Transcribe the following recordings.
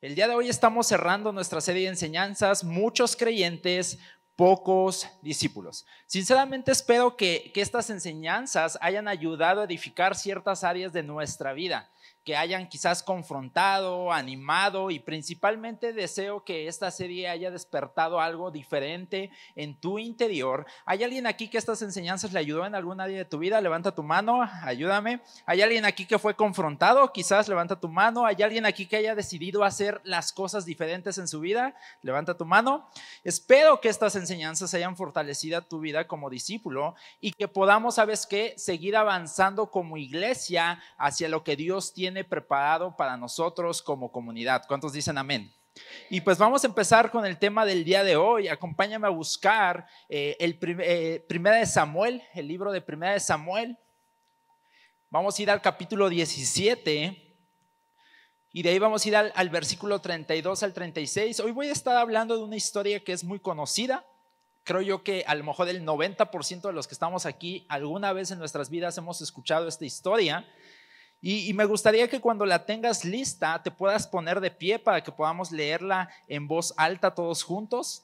El día de hoy estamos cerrando nuestra serie de enseñanzas, muchos creyentes, pocos discípulos. Sinceramente espero que estas enseñanzas hayan ayudado a edificar ciertas áreas de nuestra vida, que hayan quizás confrontado, animado y principalmente deseo que esta serie haya despertado algo diferente en tu interior. ¿Hay alguien aquí que estas enseñanzas le ayudó en algún área de tu vida? Levanta tu mano, ayúdame. ¿Hay alguien aquí que fue confrontado? Quizás levanta tu mano. ¿Hay alguien aquí que haya decidido hacer las cosas diferentes en su vida? Levanta tu mano. Espero que estas enseñanzas hayan fortalecido tu vida como discípulo y que podamos, ¿sabes qué?, seguir avanzando como iglesia hacia lo que Dios tiene preparado para nosotros como comunidad. ¿Cuántos dicen amén? Y pues vamos a empezar con el tema del día de hoy. Acompáñame a buscar Primera de Samuel, el libro de Primera de Samuel. Vamos a ir al capítulo 17 y de ahí vamos a ir al versículo 32 al 36. Hoy voy a estar hablando de una historia que es muy conocida. Creo yo que a lo mejor el 90% de los que estamos aquí alguna vez en nuestras vidas hemos escuchado esta historia. Y me gustaría que cuando la tengas lista te puedas poner de pie para que podamos leerla en voz alta todos juntos.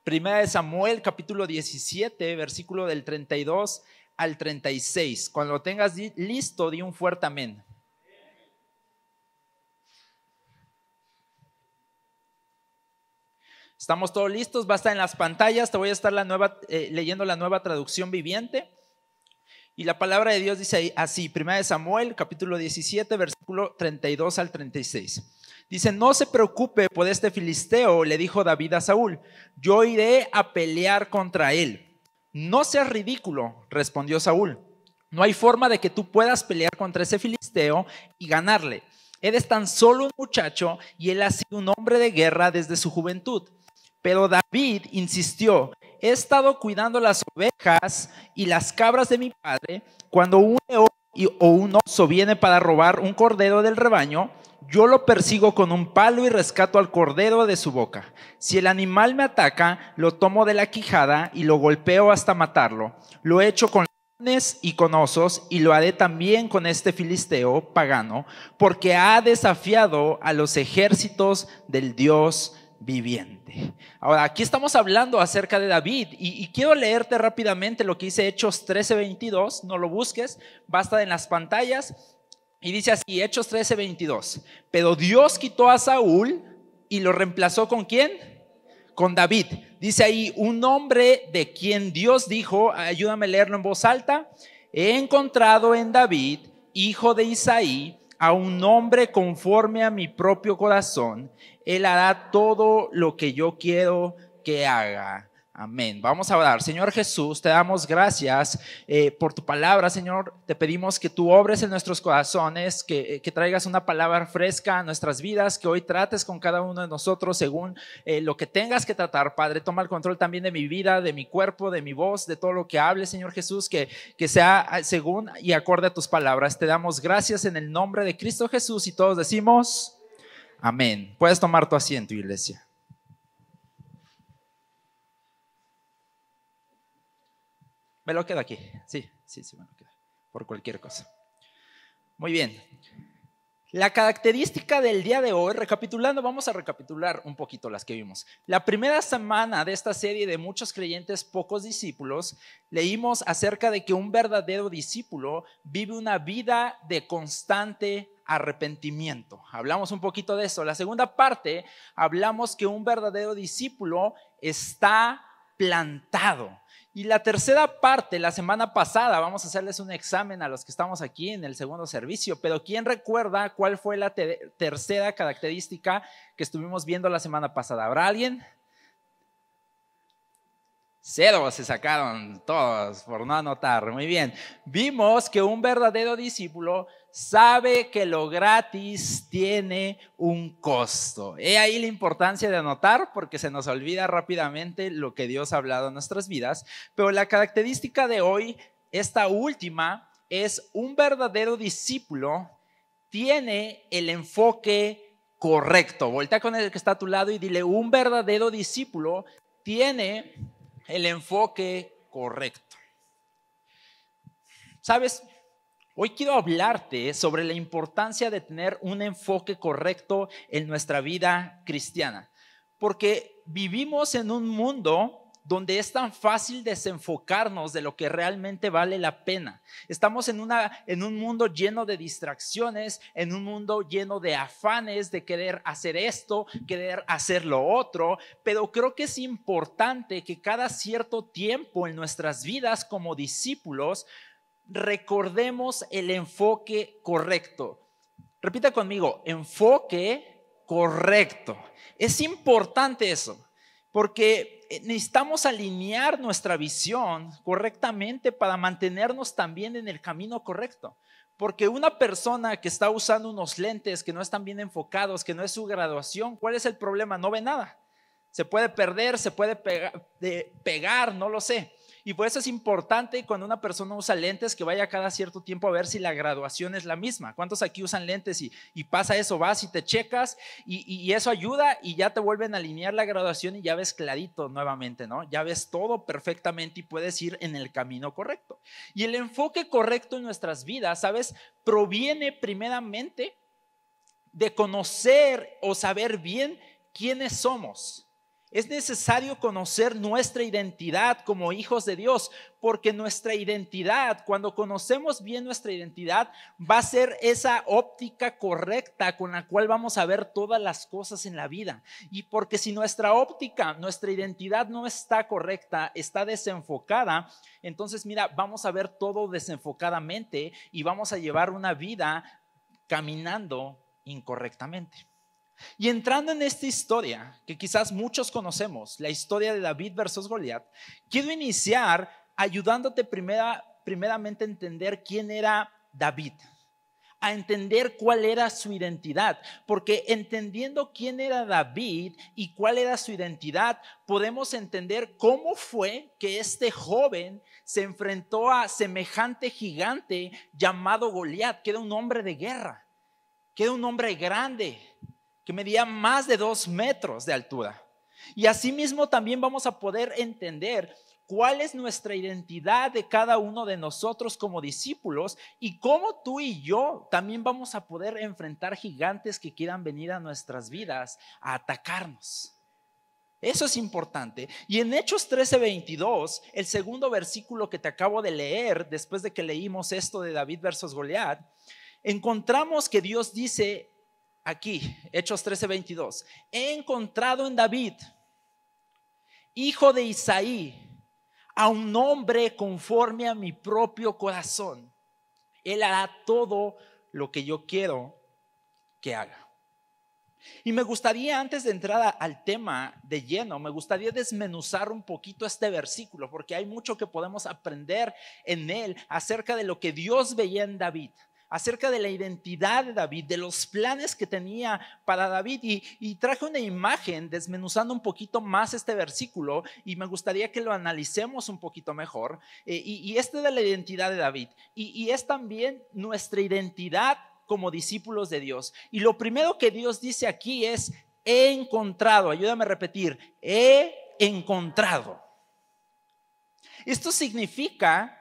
Primera de Samuel, capítulo 17, versículo del 32 al 36. Cuando lo tengas listo, di un fuerte amén. ¿Estamos todos listos? Va a estar en las pantallas. Te voy a estar leyendo la Nueva Traducción Viviente. Y la palabra de Dios dice así, Primera de Samuel, capítulo 17, versículo 32 al 36. Dice: no se preocupe por este filisteo, le dijo David a Saúl, yo iré a pelear contra él. No seas ridículo, respondió Saúl. No hay forma de que tú puedas pelear contra ese filisteo y ganarle. Eres tan solo un muchacho y él ha sido un hombre de guerra desde su juventud. Pero David insistió: he estado cuidando las ovejas y las cabras de mi padre. Cuando un león o un oso viene para robar un cordero del rebaño, yo lo persigo con un palo y rescato al cordero de su boca. Si el animal me ataca, lo tomo de la quijada y lo golpeo hasta matarlo. Lo he hecho con leones y con osos y lo haré también con este filisteo pagano, porque ha desafiado a los ejércitos del Dios viviente. Ahora, aquí estamos hablando acerca de David y quiero leerte rápidamente lo que dice Hechos 13:22. No lo busques, va a estar en las pantallas y dice así, Hechos 13:22. Pero Dios quitó a Saúl y lo reemplazó ¿con quién? Con David. Dice ahí, un hombre de quien Dios dijo, ayúdame a leerlo en voz alta: he encontrado en David, hijo de Isaí, a un hombre conforme a mi propio corazón. Él hará todo lo que yo quiero que haga. Amén. Vamos a orar. Señor Jesús, te damos gracias por tu palabra, Señor. Te pedimos que tú obres en nuestros corazones, que traigas una palabra fresca a nuestras vidas, que hoy trates con cada uno de nosotros según lo que tengas que tratar, Padre. Toma el control también de mi vida, de mi cuerpo, de mi voz, de todo lo que hable, Señor Jesús, que sea según y acorde a tus palabras. Te damos gracias en el nombre de Cristo Jesús y todos decimos amén. Puedes tomar tu asiento, iglesia. Me lo quedo aquí. Sí, me lo quedo. Por cualquier cosa. Muy bien. La característica del día de hoy, recapitulando, vamos a recapitular un poquito las que vimos. La primera semana de esta serie de muchos creyentes, pocos discípulos, leímos acerca de que un verdadero discípulo vive una vida de constante arrepentimiento. Hablamos un poquito de eso. La segunda parte, hablamos que un verdadero discípulo está plantado. Y la tercera parte, la semana pasada, vamos a hacerles un examen a los que estamos aquí en el segundo servicio, pero ¿quién recuerda cuál fue la tercera característica que estuvimos viendo la semana pasada? ¿Habrá alguien? 0 se sacaron todos por no anotar. Muy bien. Vimos que un verdadero discípulo sabe que lo gratis tiene un costo. He ahí la importancia de anotar, porque se nos olvida rápidamente lo que Dios ha hablado en nuestras vidas. Pero la característica de hoy, esta última, es un verdadero discípulo tiene el enfoque correcto. Voltea con el que está a tu lado y dile: un verdadero discípulo tiene el enfoque correcto. ¿Sabes? Hoy quiero hablarte sobre la importancia de tener un enfoque correcto en nuestra vida cristiana, porque vivimos en un mundo donde es tan fácil desenfocarnos de lo que realmente vale la pena. Estamos en un mundo lleno de distracciones, en un mundo lleno de afanes de querer hacer esto, querer hacer lo otro, pero creo que es importante que cada cierto tiempo en nuestras vidas como discípulos recordemos el enfoque correcto. Repita conmigo, enfoque correcto. Es importante eso, porque necesitamos alinear nuestra visión correctamente para mantenernos también en el camino correcto. Porque una persona que está usando unos lentes que no están bien enfocados, que no es su graduación, ¿cuál es el problema? No ve nada. Se puede perder, se puede pegar, no lo sé. Y por eso es importante cuando una persona usa lentes que vaya cada cierto tiempo a ver si la graduación es la misma. ¿Cuántos aquí usan lentes y pasa eso? Vas y te checas y eso ayuda y ya te vuelven a alinear la graduación y ya ves clarito nuevamente, ¿no? Ya ves todo perfectamente y puedes ir en el camino correcto. Y el enfoque correcto en nuestras vidas, ¿sabes? Proviene primeramente de conocer o saber bien quiénes somos. Es necesario conocer nuestra identidad como hijos de Dios, porque nuestra identidad, cuando conocemos bien nuestra identidad, va a ser esa óptica correcta con la cual vamos a ver todas las cosas en la vida. Y porque si nuestra óptica, nuestra identidad no está correcta, está desenfocada, entonces mira, vamos a ver todo desenfocadamente y vamos a llevar una vida caminando incorrectamente. Y entrando en esta historia, que quizás muchos conocemos, la historia de David versus Goliat, quiero iniciar ayudándote primeramente a entender quién era David, a entender cuál era su identidad, porque entendiendo quién era David y cuál era su identidad, podemos entender cómo fue que este joven se enfrentó a semejante gigante llamado Goliat, que era un hombre de guerra, que era un hombre grande, que medía más de 2 metros de altura. Y asimismo también vamos a poder entender cuál es nuestra identidad de cada uno de nosotros como discípulos y cómo tú y yo también vamos a poder enfrentar gigantes que quieran venir a nuestras vidas a atacarnos. Eso es importante. Y en Hechos 13:22, el segundo versículo que te acabo de leer, después de que leímos esto de David versus Goliat, encontramos que Dios dice aquí, Hechos 13:22, he encontrado en David, hijo de Isaí, a un hombre conforme a mi propio corazón. Él hará todo lo que yo quiero que haga. Y me gustaría, antes de entrar al tema de lleno, me gustaría desmenuzar un poquito este versículo, porque hay mucho que podemos aprender en él acerca de lo que Dios veía en David, acerca de la identidad de David, de los planes que tenía para David. Y traje una imagen desmenuzando un poquito más este versículo y me gustaría que lo analicemos un poquito mejor. Y este de la identidad de David. Y es también nuestra identidad como discípulos de Dios. Y lo primero que Dios dice aquí es, he encontrado, ayúdame a repetir, he encontrado. Esto significa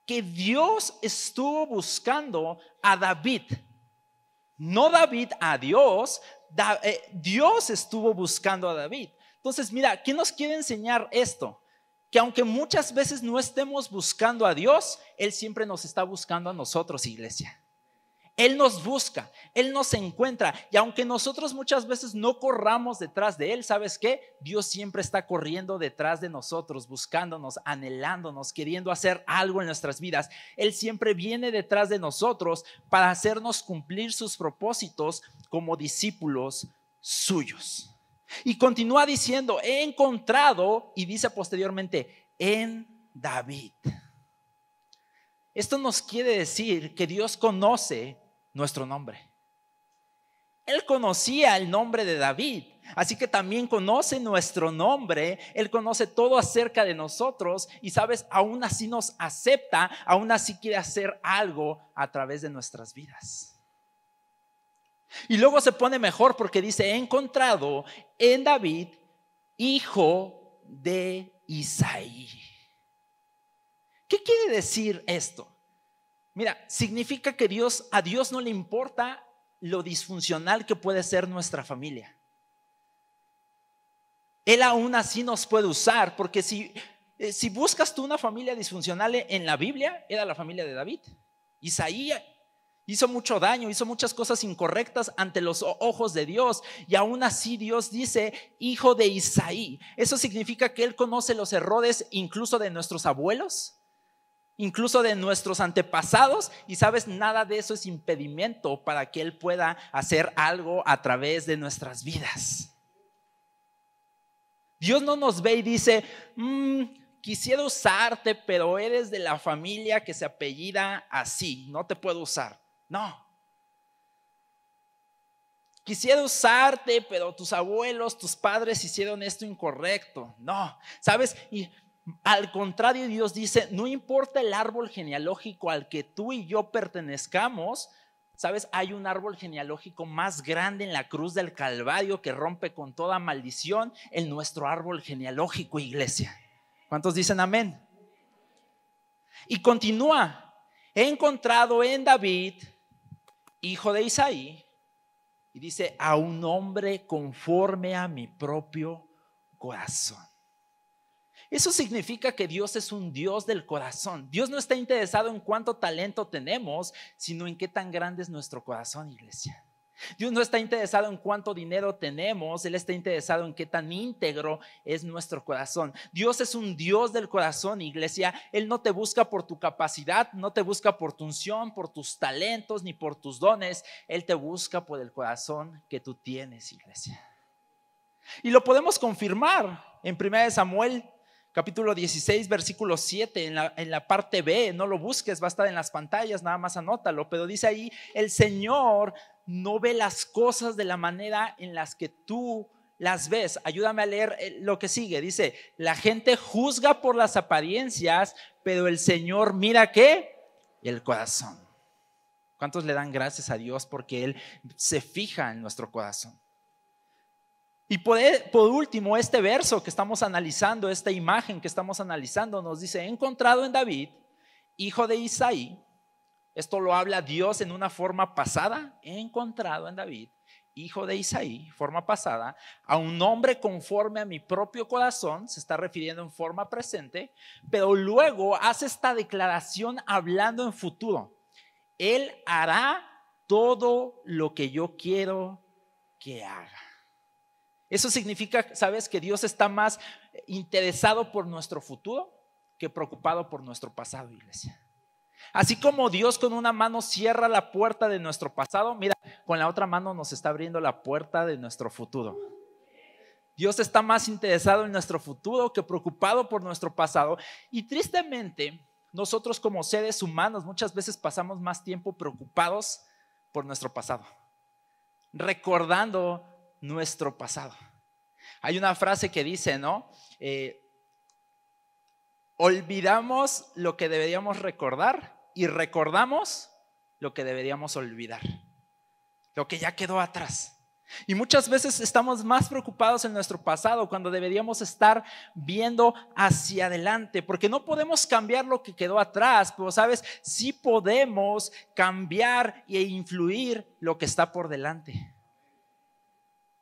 que Dios estuvo buscando a David, no David a Dios, Dios estuvo buscando a David. Entonces, mira, ¿qué nos quiere enseñar esto? Que aunque muchas veces no estemos buscando a Dios, Él siempre nos está buscando a nosotros, iglesia. Él nos busca, Él nos encuentra, y aunque nosotros muchas veces no corramos detrás de Él, ¿sabes qué? Dios siempre está corriendo detrás de nosotros, buscándonos, anhelándonos, queriendo hacer algo en nuestras vidas. Él siempre viene detrás de nosotros para hacernos cumplir sus propósitos como discípulos suyos. Y continúa diciendo, he encontrado, y dice posteriormente, en David. Esto nos quiere decir que Dios conoce nuestro nombre. Él conocía el nombre de David, así que también conoce nuestro nombre. Él conoce todo acerca de nosotros y sabes, aún así nos acepta, aún así quiere hacer algo a través de nuestras vidas. Y luego se pone mejor porque dice, he encontrado en David, hijo de Isaí. ¿Qué quiere decir esto? Mira, significa que a Dios no le importa lo disfuncional que puede ser nuestra familia. Él aún así nos puede usar, porque si buscas tú una familia disfuncional en la Biblia, era la familia de David. Isaí hizo mucho daño, hizo muchas cosas incorrectas ante los ojos de Dios, y aún así Dios dice hijo de Isaí. Eso significa que Él conoce los errores incluso de nuestros abuelos, incluso de nuestros antepasados, y sabes, nada de eso es impedimento para que Él pueda hacer algo a través de nuestras vidas. Dios no nos ve y dice, quisiera usarte, pero eres de la familia que se apellida así, no te puedo usar. No. Quisiera usarte, pero tus abuelos, tus padres hicieron esto incorrecto. No, ¿sabes? Y al contrario, Dios dice, no importa el árbol genealógico al que tú y yo pertenezcamos, ¿sabes? Hay un árbol genealógico más grande en la cruz del Calvario que rompe con toda maldición en nuestro árbol genealógico, iglesia. ¿Cuántos dicen amén? Y continúa, he encontrado en David, hijo de Isaí, y dice, a un hombre conforme a mi propio corazón. Eso significa que Dios es un Dios del corazón. Dios no está interesado en cuánto talento tenemos, sino en qué tan grande es nuestro corazón, iglesia. Dios no está interesado en cuánto dinero tenemos, Él está interesado en qué tan íntegro es nuestro corazón. Dios es un Dios del corazón, iglesia. Él no te busca por tu capacidad, no te busca por tu unción, por tus talentos, ni por tus dones. Él te busca por el corazón que tú tienes, iglesia. Y lo podemos confirmar en 1 Samuel capítulo 16, versículo 7, en la parte B. No lo busques, va a estar en las pantallas, nada más anótalo. Pero dice ahí, el Señor no ve las cosas de la manera en las que tú las ves. Ayúdame a leer lo que sigue. Dice, la gente juzga por las apariencias, pero el Señor mira ¿qué? El corazón. ¿Cuántos le dan gracias a Dios porque Él se fija en nuestro corazón? Y por último, este verso que estamos analizando, esta imagen que estamos analizando, nos dice, he encontrado en David, hijo de Isaí. Esto lo habla Dios en una forma pasada. He encontrado en David, hijo de Isaí, forma pasada, a un hombre conforme a mi propio corazón. Se está refiriendo en forma presente, pero luego hace esta declaración hablando en futuro. Él hará todo lo que yo quiero que haga. Eso significa, ¿sabes? Que Dios está más interesado por nuestro futuro que preocupado por nuestro pasado, iglesia. Así como Dios con una mano cierra la puerta de nuestro pasado, mira, con la otra mano nos está abriendo la puerta de nuestro futuro. Dios está más interesado en nuestro futuro que preocupado por nuestro pasado. Y tristemente, nosotros como seres humanos muchas veces pasamos más tiempo preocupados por nuestro pasado, recordando nuestro pasado. Hay una frase que dice, ¿no? Olvidamos lo que deberíamos recordar y recordamos lo que deberíamos olvidar, lo que ya quedó atrás. Y muchas veces estamos más preocupados en nuestro pasado cuando deberíamos estar viendo hacia adelante, porque no podemos cambiar lo que quedó atrás, pero sabes, sí podemos cambiar e influir lo que está por delante.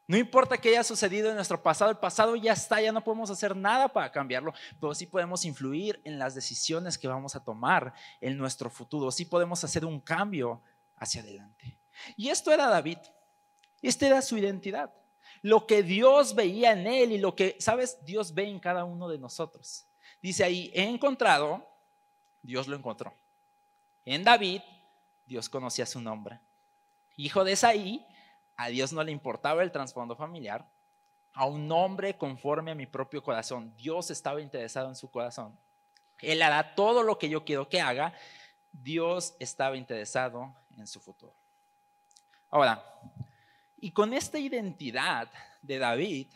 No importa qué haya sucedido en nuestro pasado, el pasado ya está, ya no podemos hacer nada para cambiarlo, pero sí podemos influir en las decisiones que vamos a tomar en nuestro futuro, sí podemos hacer un cambio hacia adelante. Y esto era David, esta era su identidad, lo que Dios veía en él y lo que, ¿sabes? Dios ve en cada uno de nosotros. Dice ahí, he encontrado, Dios lo encontró. En David, Dios conocía su nombre. Hijo de Isaí, a Dios no le importaba el trasfondo familiar. A un hombre conforme a mi propio corazón. Dios estaba interesado en su corazón. Él hará todo lo que yo quiero que haga. Dios estaba interesado en su futuro. Ahora, y con esta identidad de David,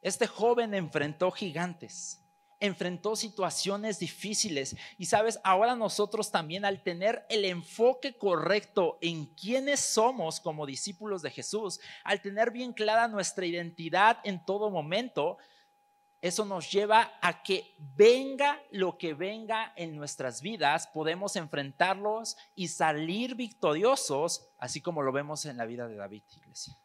este joven enfrentó gigantes, enfrentó situaciones difíciles. Y sabes, ahora nosotros también, al tener el enfoque correcto en quiénes somos como discípulos de Jesús, al tener bien clara nuestra identidad en todo momento, eso nos lleva a que venga lo que venga en nuestras vidas, podemos enfrentarlos y salir victoriosos, así como lo vemos en la vida de David, iglesia.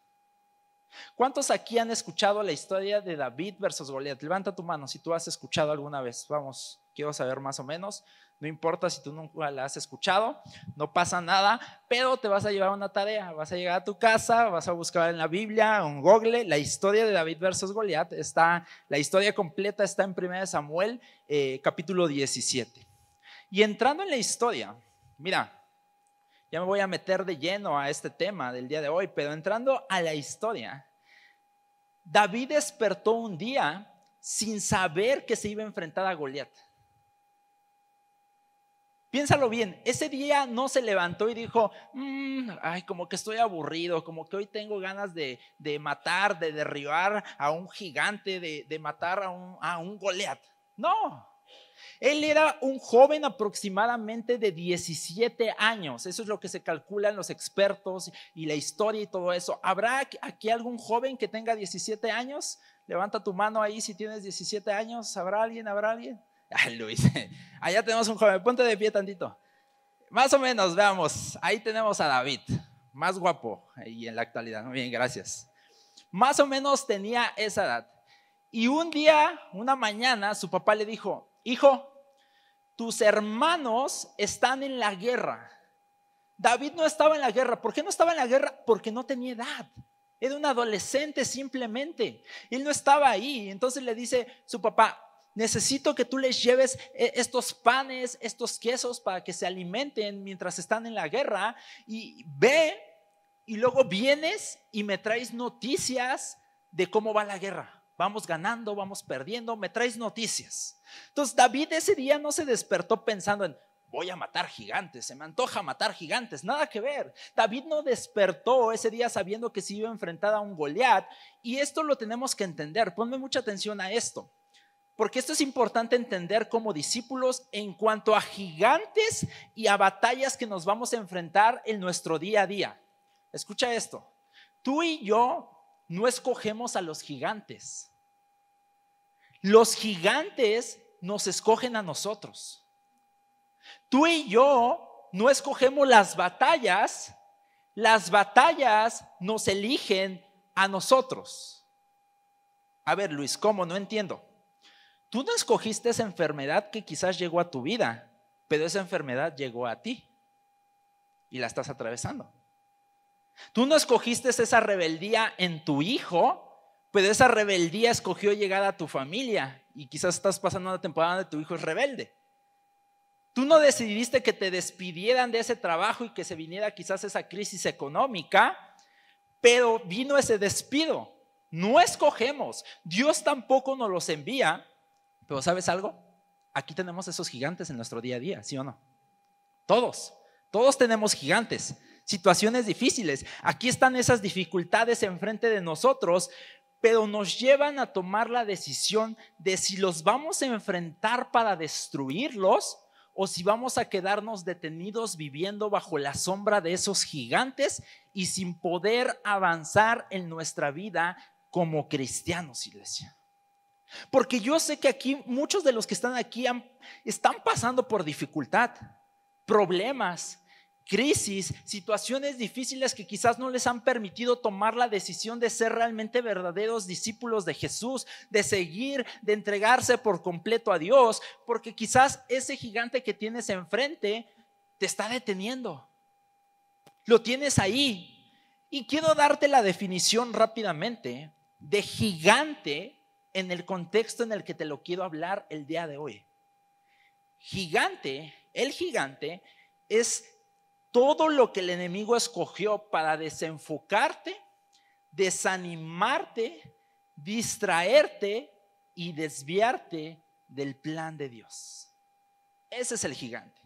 ¿Cuántos aquí han escuchado la historia de David versus Goliat? Levanta tu mano si tú has escuchado alguna vez. Vamos, quiero saber más o menos. No importa si tú nunca la has escuchado, no pasa nada, pero te vas a llevar una tarea. Vas a llegar a tu casa, vas a buscar en la Biblia o en Google la historia de David versus Goliat. La historia completa está en 1 Samuel, capítulo 17. Y entrando en la historia, mira, ya me voy a meter de lleno a este tema del día de hoy, pero entrando a la historia, David despertó un día sin saber que se iba a enfrentar a Goliat. Piénsalo bien, ese día no se levantó y dijo, ay, como que estoy aburrido, como que hoy tengo ganas de matar, de derribar a un gigante, de matar a un Goliat. No, él era un joven aproximadamente de 17 años, eso es lo que se calculan los expertos y la historia y todo eso. ¿Habrá aquí algún joven que tenga 17 años? Levanta tu mano ahí si tienes 17 años, ¿habrá alguien? Ay, Luis, allá tenemos un joven, ponte de pie tantito. Más o menos, veamos, ahí tenemos a David, más guapo y en la actualidad. Muy bien, gracias. Más o menos tenía esa edad. Y un día, una mañana, su papá le dijo, hijo, tus hermanos están en la guerra. David no estaba en la guerra. ¿Por qué no estaba en la guerra? Porque no tenía edad. Era un adolescente simplemente. Él no estaba ahí. Entonces le dice su papá, necesito que tú les lleves estos panes, estos quesos para que se alimenten mientras están en la guerra, y ve y luego vienes y me traes noticias de cómo va la guerra. Vamos ganando, vamos perdiendo, me traes noticias. Entonces David ese día no se despertó pensando en voy a matar gigantes, se me antoja matar gigantes, nada que ver. David no despertó ese día sabiendo que se iba a enfrentar a un Goliat, y esto lo tenemos que entender. Ponme mucha atención a esto, porque esto es importante entender como discípulos en cuanto a gigantes y a batallas que nos vamos a enfrentar en nuestro día a día. Escucha esto, tú y yo no escogemos a los gigantes. Los gigantes nos escogen a nosotros. Tú y yo no escogemos las batallas nos eligen a nosotros. A ver, Luis, ¿cómo? No entiendo. Tú no escogiste esa enfermedad que quizás llegó a tu vida, pero esa enfermedad llegó a ti y la estás atravesando. Tú no escogiste esa rebeldía en tu hijo, pero esa rebeldía escogió llegar a tu familia y quizás estás pasando una temporada donde tu hijo es rebelde. Tú no decidiste que te despidieran de ese trabajo y que se viniera quizás esa crisis económica, pero vino ese despido. No escogemos. Dios tampoco nos los envía. Pero ¿sabes algo? Aquí tenemos esos gigantes en nuestro día a día, ¿sí o no? Todos tenemos gigantes, situaciones difíciles. Aquí están esas dificultades enfrente de nosotros, pero nos llevan a tomar la decisión de si los vamos a enfrentar para destruirlos o si vamos a quedarnos detenidos viviendo bajo la sombra de esos gigantes y sin poder avanzar en nuestra vida como cristianos, iglesia. Porque yo sé que aquí muchos de los que están aquí están pasando por dificultad, problemas, crisis, situaciones difíciles que quizás no les han permitido tomar la decisión de ser realmente verdaderos discípulos de Jesús, de seguir, de entregarse por completo a Dios, porque quizás ese gigante que tienes enfrente te está deteniendo. Lo tienes ahí. Y quiero darte la definición rápidamente de gigante en el contexto en el que te lo quiero hablar el día de hoy. El gigante es todo lo que el enemigo escogió para desenfocarte, desanimarte, distraerte y desviarte del plan de Dios. Ese es el gigante.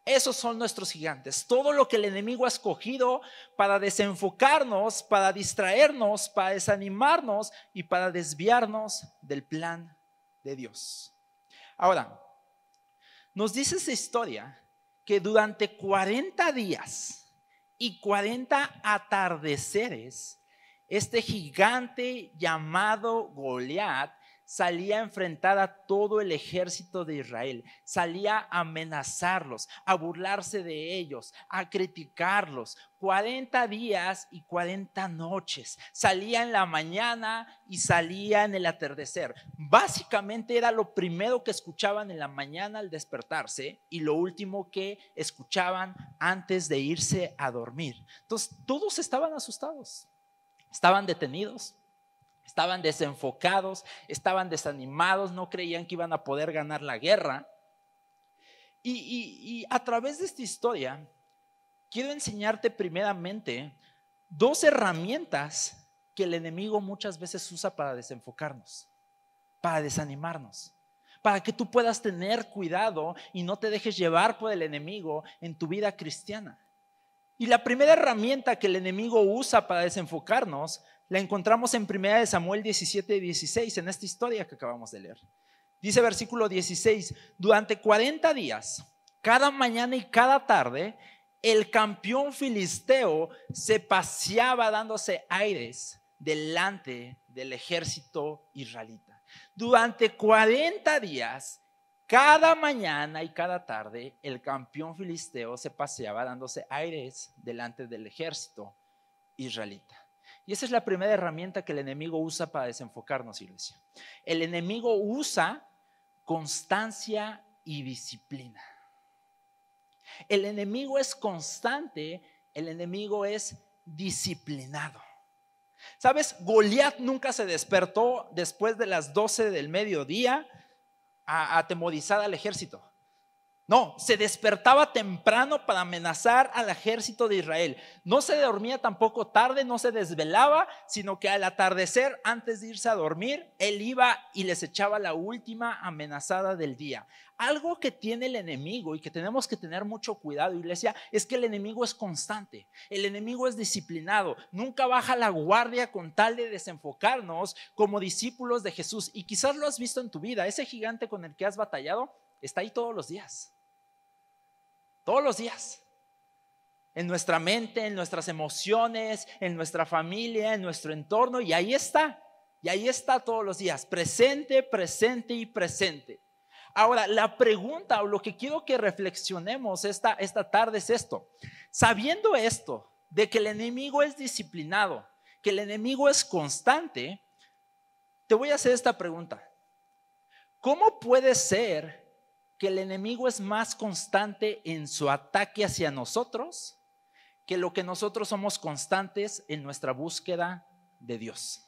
Esos son nuestros gigantes. Todo lo que el enemigo ha escogido para desenfocarnos, para distraernos, para desanimarnos y para desviarnos del plan de Dios. Ahora, nos dice esa historia que durante 40 días y 40 atardeceres, este gigante llamado Goliat salía a enfrentar a todo el ejército de Israel, salía a amenazarlos, a burlarse de ellos, a criticarlos. 40 días y 40 noches, salía en la mañana y salía en el atardecer. Básicamente era lo primero que escuchaban en la mañana al despertarse y lo último que escuchaban antes de irse a dormir. Entonces todos estaban asustados, estaban detenidos, estaban desenfocados, estaban desanimados, no creían que iban a poder ganar la guerra. Y a través de esta historia quiero enseñarte primeramente 2 herramientas que el enemigo muchas veces usa para desenfocarnos, para desanimarnos, para que tú puedas tener cuidado y no te dejes llevar por el enemigo en tu vida cristiana. Y la primera herramienta que el enemigo usa para desenfocarnos la encontramos en 1 Samuel 17:16, en esta historia que acabamos de leer. Dice versículo 16: durante 40 días, cada mañana y cada tarde, el campeón filisteo se paseaba dándose aires delante del ejército israelita. Durante 40 días, cada mañana y cada tarde, el campeón filisteo se paseaba dándose aires delante del ejército israelita. Y esa es la primera herramienta que el enemigo usa para desenfocarnos, iglesia. El enemigo usa constancia y disciplina. El enemigo es constante, el enemigo es disciplinado. ¿Sabes? Goliat nunca se despertó después de las 12 del mediodía a atemorizar al ejército. No, se despertaba temprano para amenazar al ejército de Israel. No se dormía tampoco tarde, no se desvelaba, sino que al atardecer, antes de irse a dormir, él iba y les echaba la última amenazada del día. Algo que tiene el enemigo y que tenemos que tener mucho cuidado, iglesia, es que el enemigo es constante, el enemigo es disciplinado, nunca baja la guardia con tal de desenfocarnos como discípulos de Jesús. Y quizás lo has visto en tu vida, ese gigante con el que has batallado está ahí todos los días. Todos los días, en nuestra mente, en nuestras emociones, en nuestra familia, en nuestro entorno, y ahí está todos los días, presente, presente y presente. Ahora, la pregunta o lo que quiero que reflexionemos esta tarde es esto: sabiendo esto, de que el enemigo es disciplinado, que el enemigo es constante, te voy a hacer esta pregunta: ¿cómo puede ser que el enemigo es más constante en su ataque hacia nosotros que lo que nosotros somos constantes en nuestra búsqueda de Dios?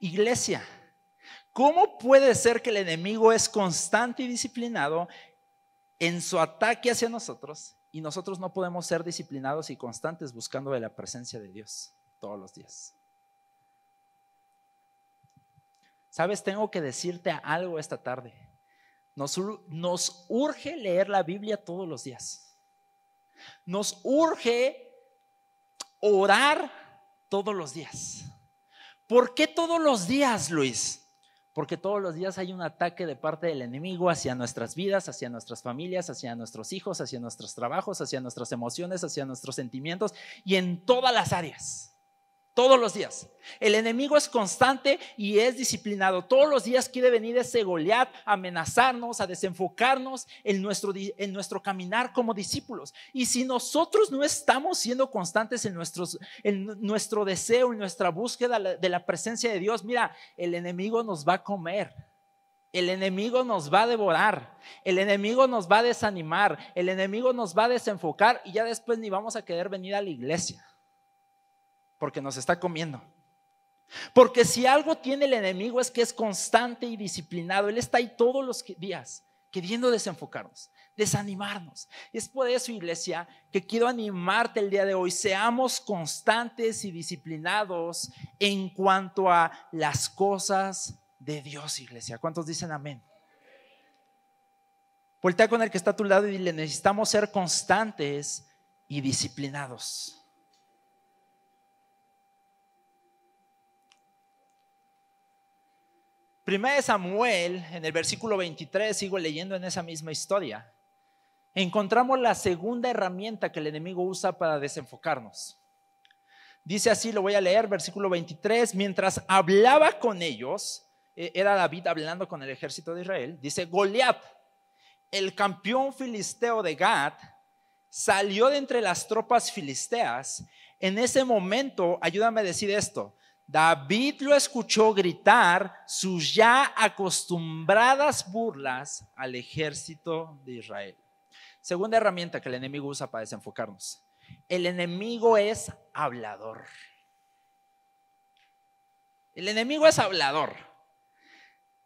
Iglesia, ¿cómo puede ser que el enemigo es constante y disciplinado en su ataque hacia nosotros y nosotros no podemos ser disciplinados y constantes buscando de la presencia de Dios todos los días? ¿Sabes? Tengo que decirte algo esta tarde. Nos urge leer la Biblia todos los días. Nos urge orar todos los días. ¿Por qué todos los días, Luis? Porque todos los días hay un ataque de parte del enemigo hacia nuestras vidas, hacia nuestras familias, hacia nuestros hijos, hacia nuestros trabajos, hacia nuestras emociones, hacia nuestros sentimientos y en todas las áreas. Todos los días. El enemigo es constante y es disciplinado. Todos los días quiere venir ese Goliat a amenazarnos, a desenfocarnos en nuestro caminar como discípulos. Y si nosotros no estamos siendo constantes en nuestro deseo, en nuestra búsqueda de la presencia de Dios, mira, el enemigo nos va a comer. El enemigo nos va a devorar, el enemigo nos va a desanimar, el enemigo nos va a desenfocar y ya después ni vamos a querer venir a la iglesia. Porque nos está comiendo. Porque si algo tiene el enemigo es que es constante y disciplinado. Él está ahí todos los días queriendo desenfocarnos, desanimarnos. Es por eso, iglesia, que quiero animarte el día de hoy. Seamos constantes y disciplinados en cuanto a las cosas de Dios, iglesia. ¿Cuántos dicen amén? Voltea con el que está a tu lado y dile: necesitamos ser constantes y disciplinados. Primera de Samuel, en el versículo 23, sigo leyendo en esa misma historia, encontramos la segunda herramienta que el enemigo usa para desenfocarnos. Dice así, lo voy a leer, versículo 23, mientras hablaba con ellos, era David hablando con el ejército de Israel, dice, Goliat, el campeón filisteo de Gat, salió de entre las tropas filisteas. En ese momento, ayúdame a decir esto, David lo escuchó gritar sus ya acostumbradas burlas al ejército de Israel. Segunda herramienta que el enemigo usa para desenfocarnos. El enemigo es hablador. El enemigo es hablador.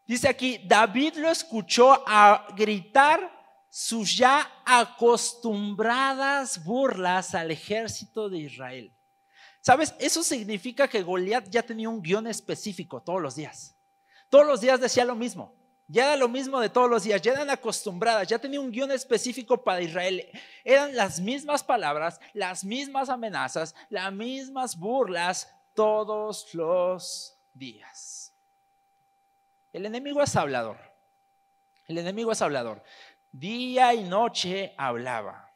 Dice aquí, David lo escuchó a gritar sus ya acostumbradas burlas al ejército de Israel. ¿Sabes? Eso significa que Goliat ya tenía un guión específico todos los días. Todos los días decía lo mismo. Ya era lo mismo de todos los días, ya eran acostumbradas, ya tenía un guión específico para Israel. Eran las mismas palabras, las mismas amenazas, las mismas burlas todos los días. El enemigo es hablador. El enemigo es hablador. Día y noche hablaba.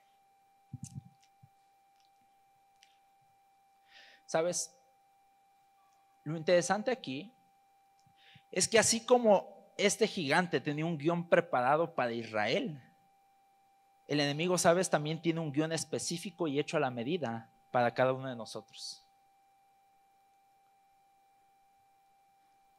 ¿Sabes? Lo interesante aquí es que así como este gigante tenía un guión preparado para Israel, el enemigo, ¿sabes? También tiene un guión específico y hecho a la medida para cada uno de nosotros.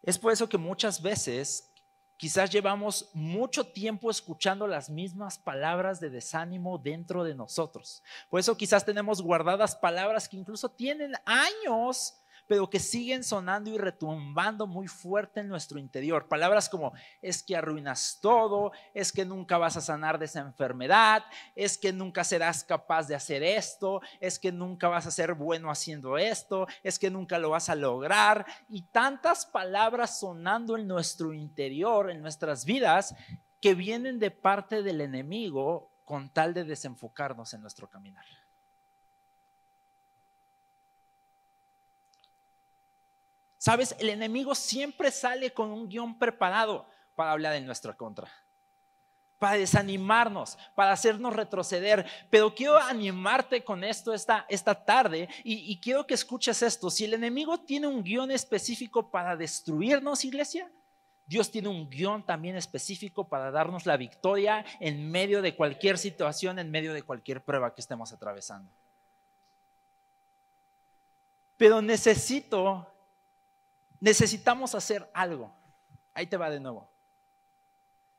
Es por eso que muchas veces quizás llevamos mucho tiempo escuchando las mismas palabras de desánimo dentro de nosotros. Por eso quizás tenemos guardadas palabras que incluso tienen años, pero que siguen sonando y retumbando muy fuerte en nuestro interior. Palabras como, es que arruinas todo, es que nunca vas a sanar de esa enfermedad, es que nunca serás capaz de hacer esto, es que nunca vas a ser bueno haciendo esto, es que nunca lo vas a lograr. Y tantas palabras sonando en nuestro interior, en nuestras vidas, que vienen de parte del enemigo con tal de desenfocarnos en nuestro caminar. ¿Sabes? El enemigo siempre sale con un guión preparado para hablar en nuestra contra, para desanimarnos, para hacernos retroceder. Pero quiero animarte con esto esta tarde y quiero que escuches esto. Si el enemigo tiene un guión específico para destruirnos, iglesia, Dios tiene un guión también específico para darnos la victoria en medio de cualquier situación, en medio de cualquier prueba que estemos atravesando. Pero necesitamos hacer algo. Ahí te va de nuevo.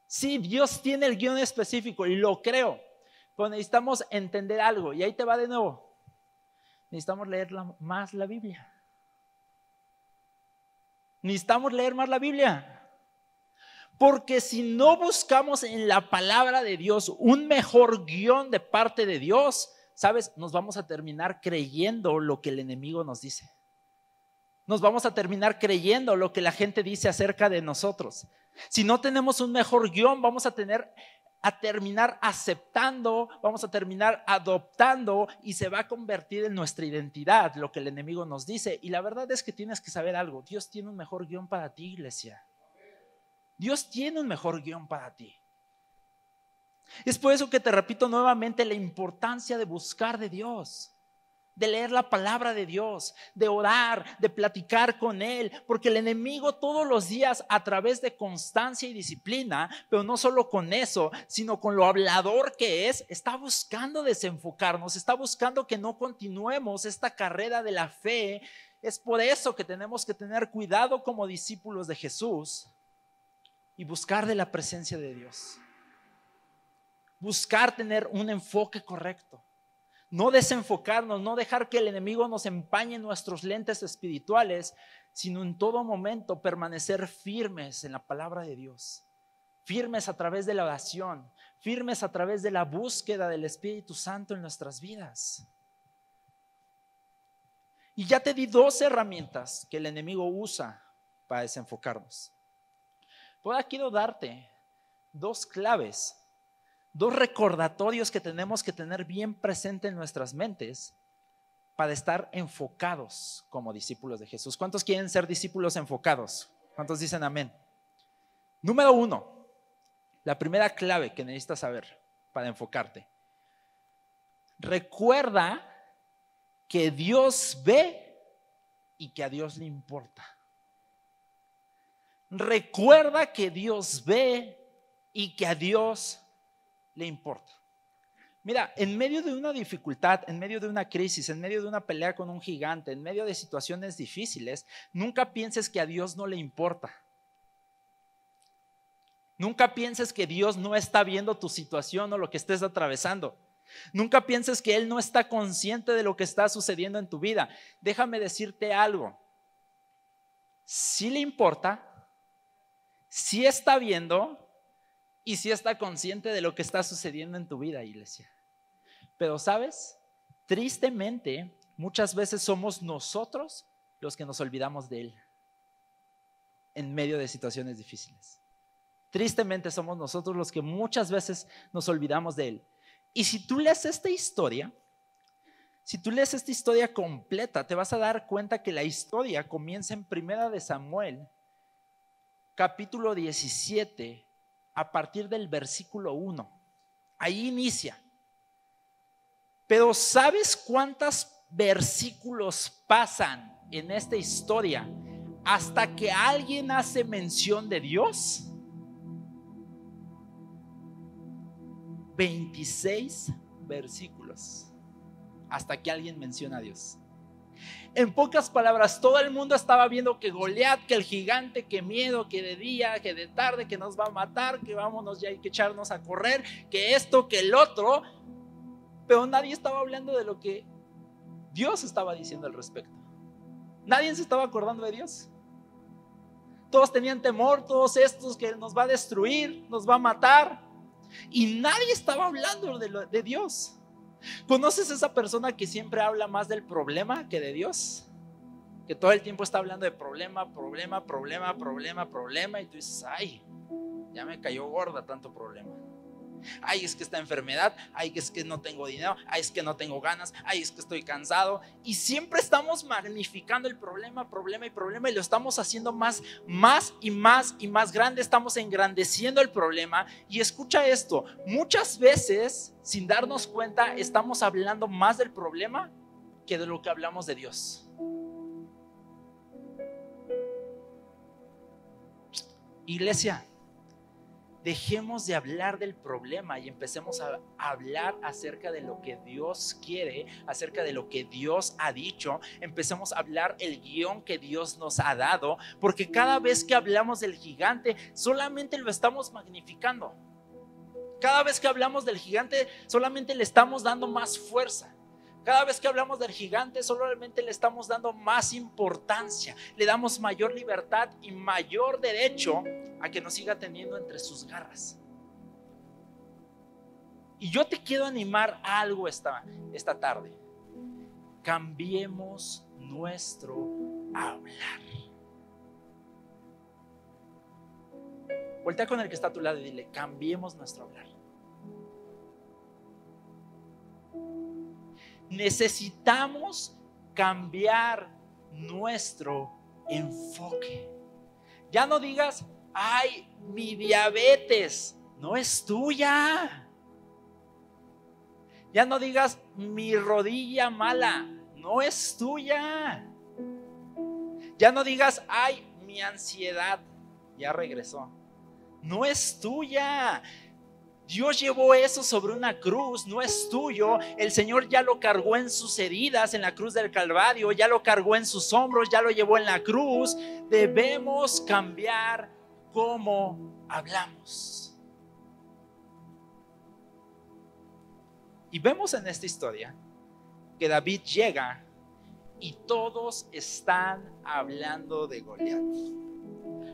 Sí, Dios tiene el guión específico y lo creo, pero necesitamos entender algo. Y ahí te va de nuevo. Necesitamos leer más la Biblia. Necesitamos leer más la Biblia. Porque si no buscamos en la palabra de Dios un mejor guión de parte de Dios, ¿sabes? Nos vamos a terminar creyendo lo que el enemigo nos dice. Nos vamos a terminar creyendo lo que la gente dice acerca de nosotros. Si no tenemos un mejor guión, vamos a terminar aceptando, vamos a terminar adoptando y se va a convertir en nuestra identidad lo que el enemigo nos dice. Y la verdad es que tienes que saber algo. Dios tiene un mejor guión para ti, iglesia. Dios tiene un mejor guión para ti. Es por eso que te repito nuevamente la importancia de buscar de Dios, de leer la palabra de Dios, de orar, de platicar con Él, porque el enemigo todos los días a través de constancia y disciplina, pero no solo con eso, sino con lo hablador que es, está buscando desenfocarnos, está buscando que no continuemos esta carrera de la fe. Es por eso que tenemos que tener cuidado como discípulos de Jesús y buscar de la presencia de Dios, buscar tener un enfoque correcto. No desenfocarnos, no dejar que el enemigo nos empañe nuestros lentes espirituales, sino en todo momento permanecer firmes en la palabra de Dios, firmes a través de la oración, firmes a través de la búsqueda del Espíritu Santo en nuestras vidas. Y ya te di 2 herramientas que el enemigo usa para desenfocarnos. Ahora quiero darte 2 claves, 2 recordatorios que tenemos que tener bien presente en nuestras mentes para estar enfocados como discípulos de Jesús. ¿Cuántos quieren ser discípulos enfocados? ¿Cuántos dicen amén? Número 1, la primera clave que necesitas saber para enfocarte. Recuerda que Dios ve y que a Dios le importa. Recuerda que Dios ve y que a Dios le importa. Mira, en medio de una dificultad, en medio de una crisis, en medio de una pelea con un gigante, en medio de situaciones difíciles, nunca pienses que a Dios no le importa. Nunca pienses que Dios no está viendo tu situación o lo que estés atravesando. Nunca pienses que Él no está consciente de lo que está sucediendo en tu vida. Déjame decirte algo. Sí le importa, sí está viendo y sí está consciente de lo que está sucediendo en tu vida, iglesia. Pero, ¿sabes? Tristemente, muchas veces somos nosotros los que nos olvidamos de Él en medio de situaciones difíciles. Tristemente somos nosotros los que muchas veces nos olvidamos de Él. Y si tú lees esta historia completa, te vas a dar cuenta que la historia comienza en 1 de Samuel, capítulo 17, a partir del versículo 1. Ahí inicia. Pero ¿sabes cuántos versículos pasan en esta historia hasta que alguien hace mención de Dios? 26 versículos hasta que alguien menciona a Dios. En pocas palabras, todo el mundo estaba viendo que Goliat, que el gigante, que miedo, que de día, que de tarde, que nos va a matar, que vámonos, ya hay que echarnos a correr, que esto, que el otro, pero nadie estaba hablando de lo que Dios estaba diciendo al respecto. Nadie se estaba acordando de Dios. Todos tenían temor, todos estos que nos va a destruir, nos va a matar. Y nadie estaba hablando de Dios. ¿Conoces esa persona que siempre habla más del problema que de Dios? Que todo el tiempo está hablando de problema, problema, problema, problema, problema. Y tú dices, ay, ya me cayó gorda tanto problema. Ay, es que esta enfermedad, ay, es que no tengo dinero, ay, es que no tengo ganas, ay, es que estoy cansado. Y siempre estamos magnificando el problema, problema y problema, y lo estamos haciendo más y más grande. Estamos engrandeciendo el problema. Y escucha esto, muchas veces, sin darnos cuenta, estamos hablando más del problema que de lo que hablamos de Dios. Iglesia, dejemos de hablar del problema y empecemos a hablar acerca de lo que Dios quiere, acerca de lo que Dios ha dicho. Empecemos a hablar el guión que Dios nos ha dado, porque cada vez que hablamos del gigante, solamente lo estamos magnificando. Cada vez que hablamos del gigante, solamente le estamos dando más fuerza. Cada vez que hablamos del gigante, solamente le estamos dando más importancia, le damos mayor libertad y mayor derecho a que nos siga teniendo entre sus garras. Y yo te quiero animar a algo esta tarde. Cambiemos nuestro hablar. Voltea con el que está a tu lado y dile, cambiemos nuestro hablar. Necesitamos cambiar nuestro enfoque. Ya no digas, ay, mi diabetes no es tuya. Ya no digas, mi rodilla mala no es tuya. Ya no digas, ay, mi ansiedad ya regresó. No es tuya. Dios llevó eso sobre una cruz, no es tuyo. El Señor ya lo cargó en sus heridas en la cruz del Calvario, ya lo cargó en sus hombros, ya lo llevó en la cruz. Debemos cambiar cómo hablamos. Y vemos en esta historia que David llega y todos están hablando de Goliat.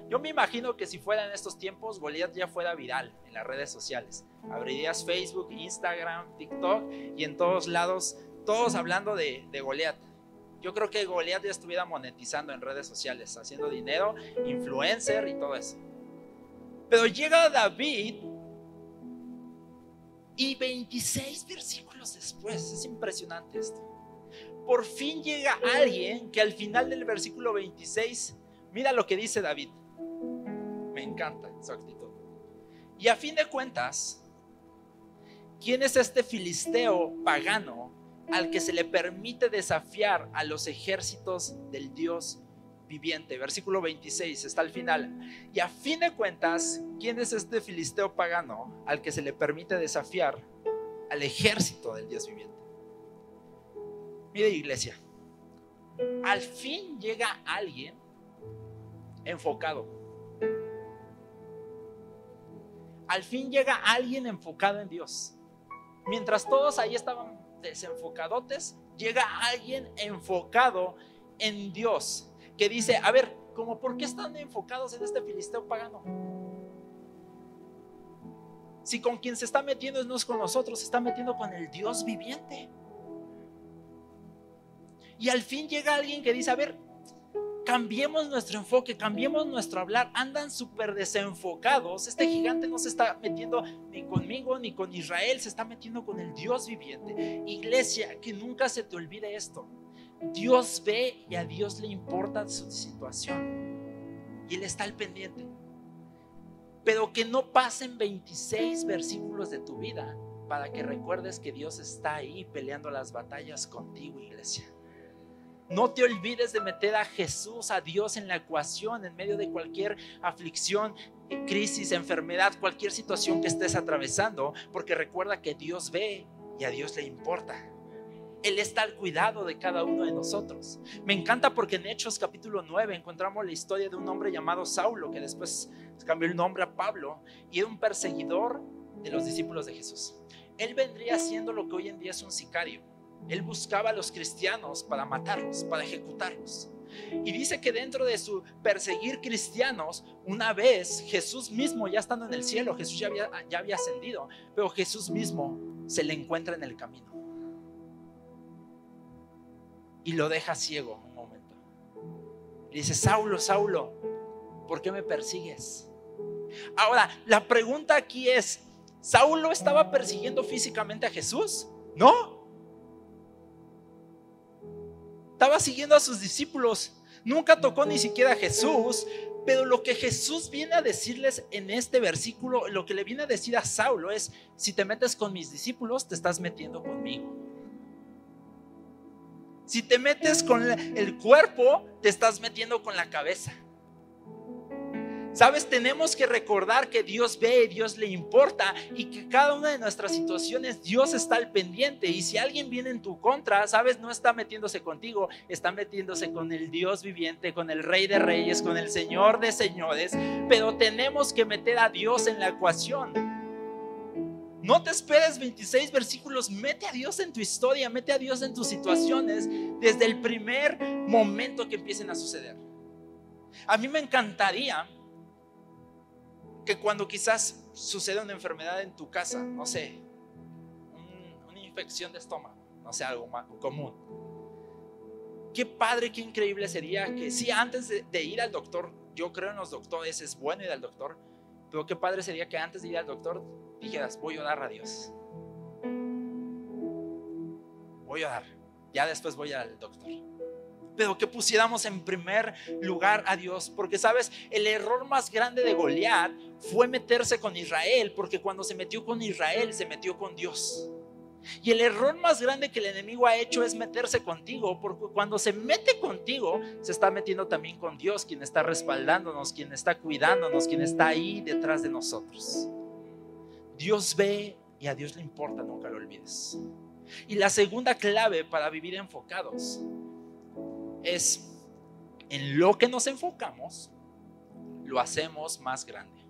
Yo me imagino que si fuera en estos tiempos, Goliat ya fuera viral en las redes sociales. Abrirías Facebook, Instagram, TikTok y en todos lados, todos hablando de Goliat. Yo creo que Goliat ya estuviera monetizando en redes sociales, haciendo dinero, influencer y todo eso. Pero llega David y 26 versículos después, es impresionante esto. Por fin llega alguien que al final del versículo 26, mira lo que dice David. Me encanta su actitud. Y a fin de cuentas, ¿quién es este filisteo pagano al que se le permite desafiar a los ejércitos del Dios viviente. Versículo 26, está al final. Y a fin de cuentas, ¿quién es este filisteo pagano al que se le permite desafiar al ejército del Dios viviente? Mire, iglesia, al fin llega alguien enfocado. Al fin llega alguien enfocado en Dios. Mientras todos ahí estaban desenfocadotes, llega alguien enfocado en Dios, que dice, a ver, ¿cómo por qué están enfocados en este filisteo pagano? Si con quien se está metiendo no es con nosotros, se está metiendo con el Dios viviente. Y al fin llega alguien que dice, a ver, cambiemos nuestro enfoque, cambiemos nuestro hablar. Andan súper desenfocados. Este gigante no se está metiendo ni conmigo ni con Israel, se está metiendo con el Dios viviente. Iglesia, que nunca se te olvide esto. Dios ve y a Dios le importa su situación y Él está al pendiente. Pero que no pasen 26 versículos de tu vida para que recuerdes que Dios está ahí peleando las batallas contigo, iglesia. No te olvides de meter a Jesús, a Dios en la ecuación en medio de cualquier aflicción, crisis, enfermedad, cualquier situación que estés atravesando, porque recuerda que Dios ve y a Dios le importa. Él está al cuidado de cada uno de nosotros. Me encanta porque en Hechos capítulo 9 encontramos la historia de un hombre llamado Saulo, que después cambió el nombre a Pablo, y era un perseguidor de los discípulos de Jesús. Él vendría siendo lo que hoy en día es un sicario. Él buscaba a los cristianos para matarlos, para ejecutarlos. Y dice que dentro de su perseguir cristianos, una vez Jesús mismo, ya estando en el cielo, Jesús ya había ascendido, pero Jesús mismo se le encuentra en el camino y lo deja ciego un momento. Le dice, Saulo, Saulo, ¿por qué me persigues? Ahora, la pregunta aquí es, ¿Saulo estaba persiguiendo físicamente a Jesús? No. Estaba siguiendo a sus discípulos. Nunca tocó ni siquiera a Jesús. Pero lo que Jesús viene a decirles en este versículo, lo que le viene a decir a Saulo es, si te metes con mis discípulos, te estás metiendo conmigo. Si te metes con el cuerpo, te estás metiendo con la cabeza. Sabes, tenemos que recordar que Dios ve, Dios le importa y que cada una de nuestras situaciones Dios está al pendiente. Y si alguien viene en tu contra, sabes, no está metiéndose contigo, está metiéndose con el Dios viviente, con el Rey de Reyes, con el Señor de Señores. Pero tenemos que meter a Dios en la ecuación. No te esperes 26 versículos, mete a Dios en tu historia, mete a Dios en tus situaciones desde el primer momento que empiecen a suceder. A mí me encantaría que cuando quizás suceda una enfermedad en tu casa, no sé, una infección de estómago, no sé, algo más común, qué padre, qué increíble sería que sí, antes de ir al doctor, yo creo en los doctores, es bueno ir al doctor, pero qué padre sería que antes de ir al doctor dijeras, voy a orar a Dios, voy a orar, ya después voy al doctor. Pero que pusiéramos en primer lugar a Dios, porque sabes, el error más grande de Goliat fue meterse con Israel, porque cuando se metió con Israel se metió con Dios. Y el error más grande que el enemigo ha hecho es meterse contigo, porque cuando se mete contigo se está metiendo también con Dios, quien está respaldándonos, quien está cuidándonos, quien está ahí detrás de nosotros. Dios ve y a Dios le importa, nunca lo olvides. Y la segunda clave para vivir enfocados es en lo que nos enfocamos, lo hacemos más grande.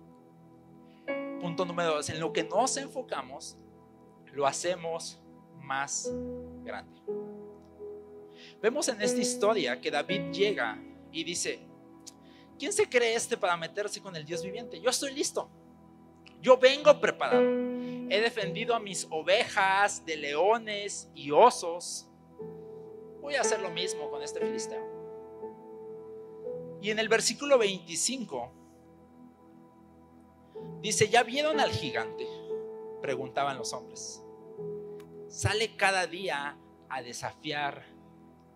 Punto número 2, en lo que nos enfocamos, lo hacemos más grande. Vemos en esta historia que David llega y dice, ¿quién se cree para meterse con el Dios viviente? Yo estoy listo, yo vengo preparado, he defendido a mis ovejas de leones y osos. Voy a hacer lo mismo con este filisteo. Y en el versículo 25 dice, ¿ya vieron al gigante?, preguntaban los hombres. Sale cada día a desafiar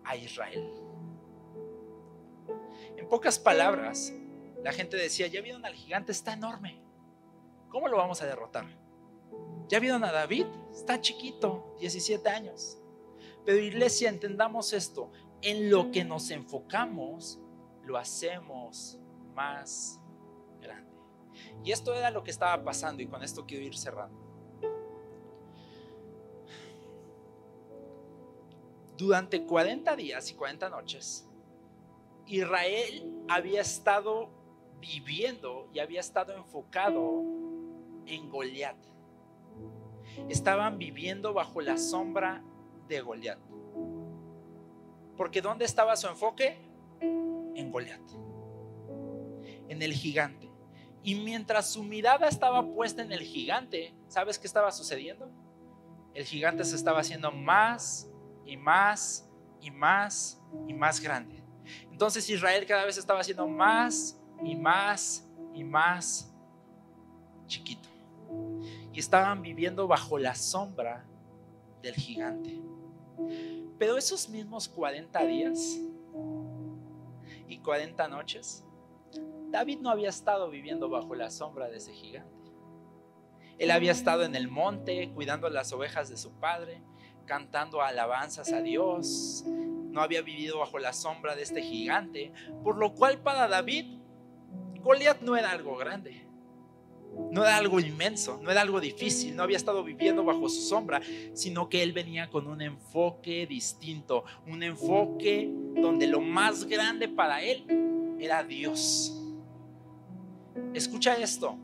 a Israel. En pocas palabras, la gente decía, ¿ya vieron al gigante? Está enorme. ¿Cómo lo vamos a derrotar? ¿Ya vieron a David? Está chiquito, 17 años. Pero iglesia, entendamos esto: en lo que nos enfocamos, lo hacemos más grande. Y esto era lo que estaba pasando, y con esto quiero ir cerrando. Durante 40 días y 40 noches, Israel había estado viviendo y había estado enfocado en Goliat. Estaban viviendo bajo la sombra de Goliat. Porque ¿dónde estaba su enfoque? En Goliat, en el gigante. Y mientras su mirada estaba puesta en el gigante, ¿sabes qué estaba sucediendo? El gigante se estaba haciendo más y más y más y más grande. Entonces Israel cada vez estaba haciendo más y más y más chiquito. Y estaban viviendo bajo la sombra del gigante. Pero esos mismos 40 días y 40 noches, David no había estado viviendo bajo la sombra de ese gigante. Él había estado en el monte cuidando las ovejas de su padre, cantando alabanzas a Dios. No había vivido bajo la sombra de este gigante, por lo cual para David Goliat no era algo grande, no era algo inmenso, no era algo difícil. No había estado viviendo bajo su sombra, sino que él venía con un enfoque distinto, un enfoque donde lo más grande para él era Dios. Escucha esto: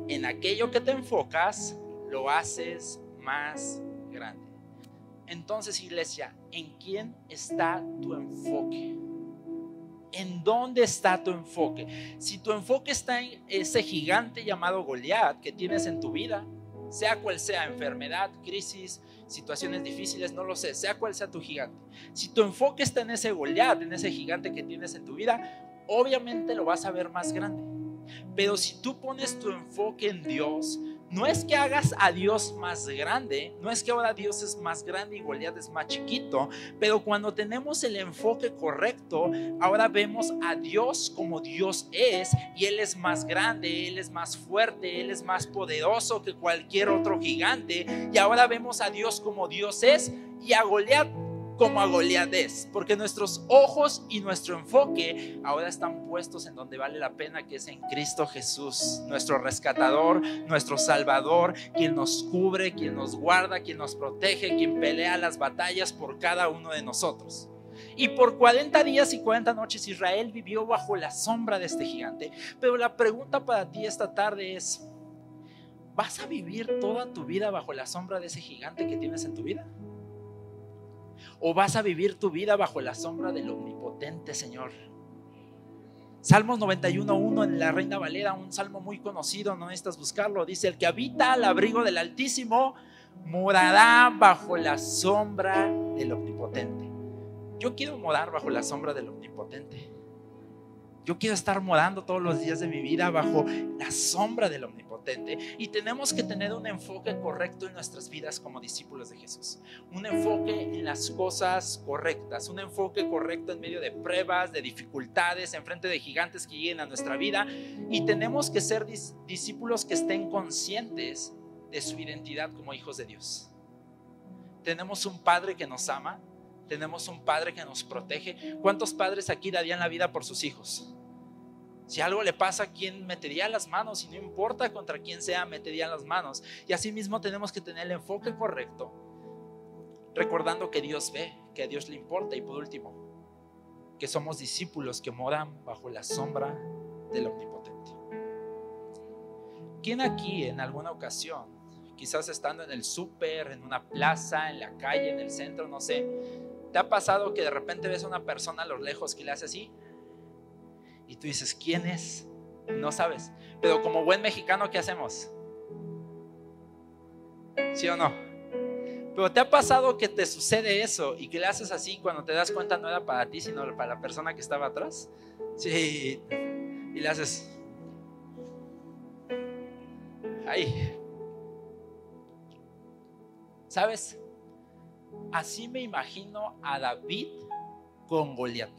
en aquello que te enfocas, lo haces más grande. Entonces, iglesia, ¿en quién está tu enfoque? ¿En dónde está tu enfoque? Si tu enfoque está en ese gigante llamado Goliat que tienes en tu vida, sea cual sea, enfermedad, crisis, situaciones difíciles, no lo sé, sea cual sea tu gigante. Si tu enfoque está en ese Goliat, en ese gigante que tienes en tu vida, obviamente lo vas a ver más grande. Pero si tú pones tu enfoque en Dios, no es que hagas a Dios más grande, no es que ahora Dios es más grande y Goliat es más chiquito, pero cuando tenemos el enfoque correcto, ahora vemos a Dios como Dios es, y Él es más grande, Él es más fuerte, Él es más poderoso que cualquier otro gigante, y ahora vemos a Dios como Dios es y a Goliat como a Goliat es, porque nuestros ojos y nuestro enfoque ahora están puestos en donde vale la pena, que es en Cristo Jesús, nuestro rescatador, nuestro salvador, quien nos cubre, quien nos guarda, quien nos protege, quien pelea las batallas por cada uno de nosotros. Y por 40 días y 40 noches Israel vivió bajo la sombra de este gigante. Pero la pregunta para ti esta tarde es: ¿vas a vivir toda tu vida bajo la sombra de ese gigante que tienes en tu vida? ¿O vas a vivir tu vida bajo la sombra del omnipotente Señor? Salmos 91:1 en la Reina Valera, un salmo muy conocido, no necesitas buscarlo. Dice: el que habita al abrigo del Altísimo morará bajo la sombra del omnipotente. Yo quiero morar bajo la sombra del omnipotente. Yo quiero estar morando todos los días de mi vida bajo la sombra del omnipotente. Y tenemos que tener un enfoque correcto en nuestras vidas como discípulos de Jesús. Un enfoque en las cosas correctas. Un enfoque correcto en medio de pruebas, de dificultades, en frente de gigantes que lleguen a nuestra vida. Y tenemos que ser discípulos que estén conscientes de su identidad como hijos de Dios. Tenemos un Padre que nos ama. Tenemos un Padre que nos protege. ¿Cuántos padres aquí darían la vida por sus hijos? Si algo le pasa, ¿quién metería las manos? Y no importa contra quién sea, metería las manos. Y así mismo tenemos que tener el enfoque correcto, recordando que Dios ve, que a Dios le importa. Y por último, que somos discípulos que moran bajo la sombra del omnipotente. ¿Quién aquí en alguna ocasión, quizás estando en el súper, en una plaza, en la calle, en el centro, no sé, te ha pasado que de repente ves a una persona a lo lejos que le hace así y tú dices: ¿quién es? No sabes. Pero como buen mexicano, ¿qué hacemos? ¿Sí o no? Pero te ha pasado que te sucede eso y que le haces así, cuando te das cuenta no era para ti, sino para la persona que estaba atrás. Sí. Y le haces ahí. ¿Sabes? Así me imagino a David con Goliat.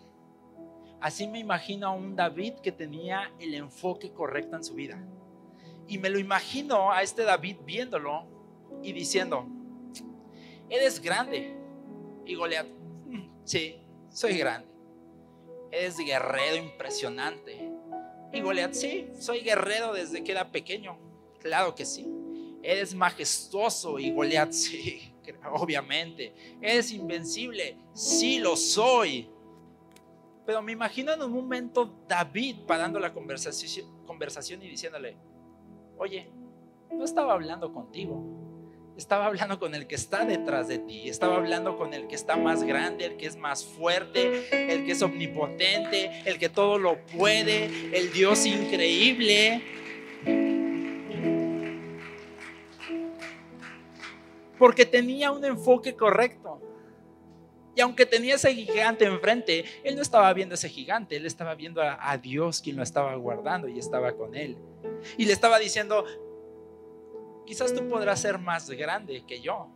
Así me imagino a un David que tenía el enfoque correcto en su vida. Y me lo imagino a este David viéndolo y diciendo: eres grande, Y Goliat, sí, soy grande. Eres guerrero impresionante. Y Goliat, sí, soy guerrero desde que era pequeño. Claro que sí. Eres majestuoso. Y Goliat, sí, obviamente. Eres invencible. Sí, lo soy. Pero me imagino en un momento David parando la conversación y diciéndole: oye, no estaba hablando contigo, estaba hablando con el que está detrás de ti, estaba hablando con el que está más grande, el que es más fuerte, el que es omnipotente, el que todo lo puede, el Dios increíble. Porque tenía un enfoque correcto. Y aunque tenía ese gigante enfrente, él no estaba viendo ese gigante, él estaba viendo a Dios, quien lo estaba guardando y estaba con él. Y le estaba diciendo: quizás tú podrás ser más grande que yo,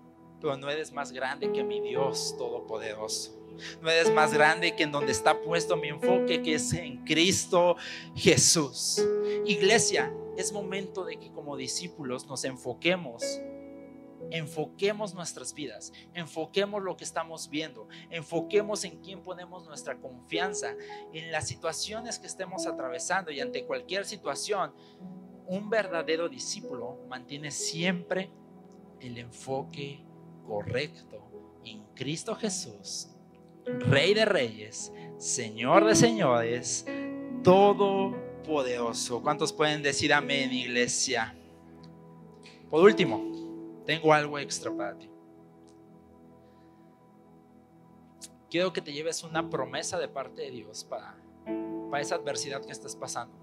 pero no eres más grande que mi Dios todopoderoso. No eres más grande que en donde está puesto mi enfoque, que es en Cristo Jesús. Iglesia, es momento de que como discípulos nos enfoquemos nuestras vidas, enfoquemos lo que estamos viendo, enfoquemos en quién ponemos nuestra confianza, en las situaciones que estemos atravesando. Y ante cualquier situación, un verdadero discípulo mantiene siempre el enfoque correcto en Cristo Jesús, Rey de Reyes, Señor de Señores, Todopoderoso. ¿Cuántos pueden decir amén, iglesia? Por último, tengo algo extra para ti. Quiero que te lleves una promesa de parte de Dios para esa adversidad que estás pasando.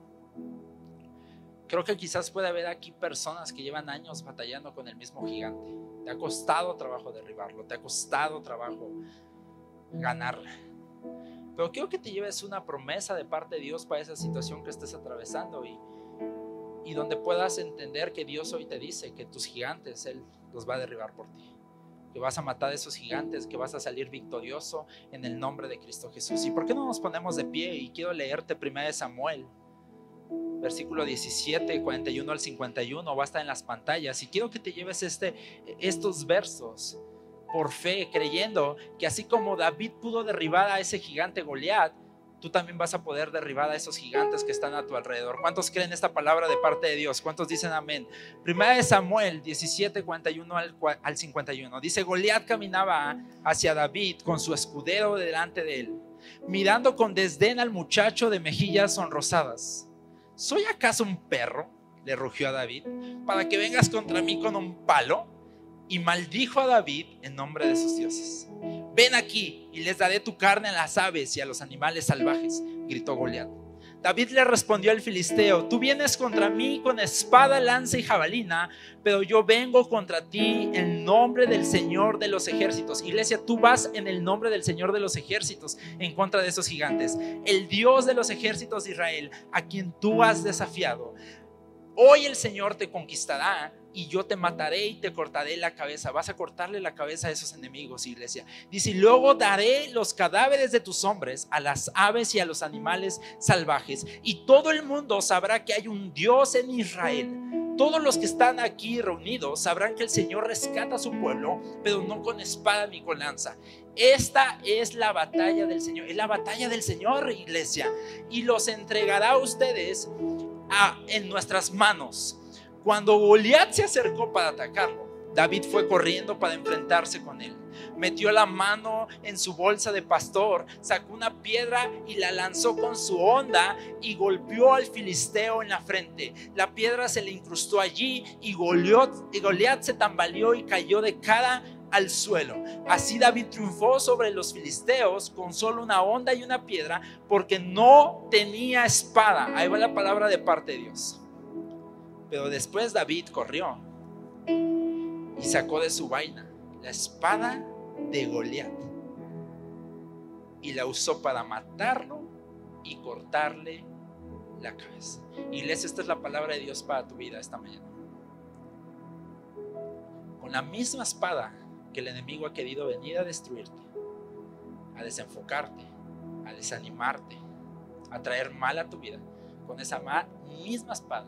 Creo que quizás puede haber aquí personas que llevan años batallando con el mismo gigante. Te ha costado trabajo derribarlo, te ha costado trabajo ganarle. Pero quiero que te lleves una promesa de parte de Dios para esa situación que estés atravesando y donde puedas entender que Dios hoy te dice que tus gigantes Él los va a derribar por ti, que vas a matar a esos gigantes, que vas a salir victorioso en el nombre de Cristo Jesús. ¿Y por qué no nos ponemos de pie? Y quiero leerte 1 Samuel, versículo 17, 41 al 51, va a estar en las pantallas. Y quiero que te lleves estos versos por fe, creyendo que así como David pudo derribar a ese gigante Goliat, tú también vas a poder derribar a esos gigantes que están a tu alrededor. ¿Cuántos creen esta palabra de parte de Dios? ¿Cuántos dicen amén? 1 Samuel 17, 41 al 51. Dice: Goliat caminaba hacia David con su escudero delante de él, mirando con desdén al muchacho de mejillas sonrosadas. ¿Soy acaso un perro?, le rugió a David, para que vengas contra mí con un palo. Y maldijo a David en nombre de sus dioses. Ven aquí y les daré tu carne a las aves y a los animales salvajes, gritó Goliat. David le respondió al filisteo: tú vienes contra mí con espada, lanza y jabalina, pero yo vengo contra ti en nombre del Señor de los ejércitos. Iglesia, tú vas en el nombre del Señor de los ejércitos en contra de esos gigantes, el Dios de los ejércitos de Israel, a quien tú has desafiado. Hoy el Señor te conquistará y yo te mataré y te cortaré la cabeza. Vas a cortarle la cabeza a esos enemigos, iglesia. Dice: y luego daré los cadáveres de tus hombres a las aves y a los animales salvajes, y todo el mundo sabrá que hay un Dios en Israel. Todos los que están aquí reunidos sabrán que el Señor rescata a su pueblo, pero no con espada ni con lanza. Esta es la batalla del Señor. Es la batalla del Señor, iglesia, y los entregará a ustedes en nuestras manos. Cuando Goliat se acercó para atacarlo, David fue corriendo para enfrentarse con él. Metió la mano en su bolsa de pastor, sacó una piedra y la lanzó con su honda y golpeó al filisteo en la frente. La piedra se le incrustó allí y Goliat se tambaleó y cayó de cara al suelo. Así David triunfó sobre los filisteos con solo una honda y una piedra, porque no tenía espada. Ahí va la palabra de parte de Dios. Pero después David corrió y sacó de su vaina la espada de Goliat y la usó para matarlo y cortarle la cabeza. Iglesia, esta es la palabra de Dios para tu vida esta mañana. Con la misma espada que el enemigo ha querido venir a destruirte, a desenfocarte, a desanimarte, a traer mal a tu vida, con esa misma espada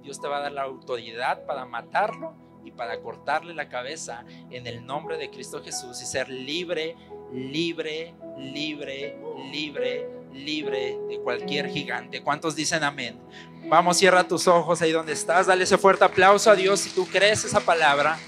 Dios te va a dar la autoridad para matarlo y para cortarle la cabeza en el nombre de Cristo Jesús y ser libre, libre, libre, libre, libre de cualquier gigante. ¿Cuántos dicen amén? Vamos, cierra tus ojos ahí donde estás, dale ese fuerte aplauso a Dios si tú crees esa palabra.